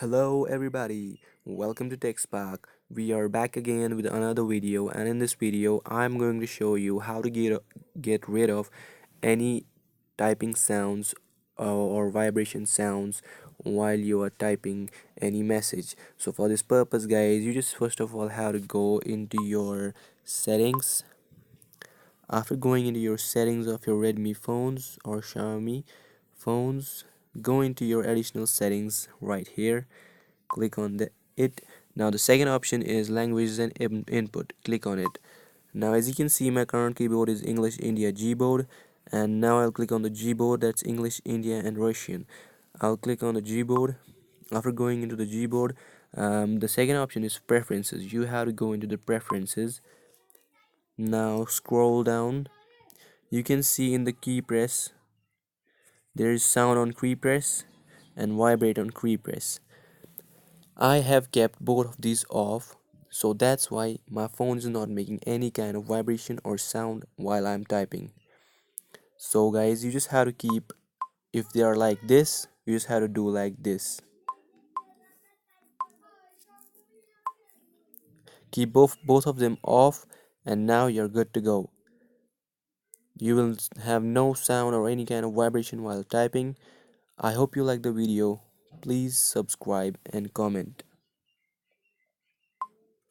Hello everybody, welcome to Techspark. We are back again with another video, and in this video I'm going to show you how to get rid of any typing sounds or vibration sounds while you are typing any message. So for this purpose guys, you just first of all have to go into your settings. After going into your settings of your Redmi phones or Xiaomi phones, go into your additional settings right here. Click on it. Now the second option is languages and input. Click on it. Now as you can see, my current keyboard is English India Gboard, and now I'll click on the Gboard, that's English India and Russian. I'll click on the Gboard. After going into the Gboard, the second option is preferences. You have to go into the preferences. Now scroll down. You can see in the key press there is sound on key press and vibrate on key press. I have kept both of these off, so that's why my phone is not making any kind of vibration or sound while I'm typing. So guys, you just have to keep, if they are like this, you just have to do like this. Keep both of them off, and now you're good to go. You will have no sound or any kind of vibration while typing. I hope you like the video. Please subscribe and comment.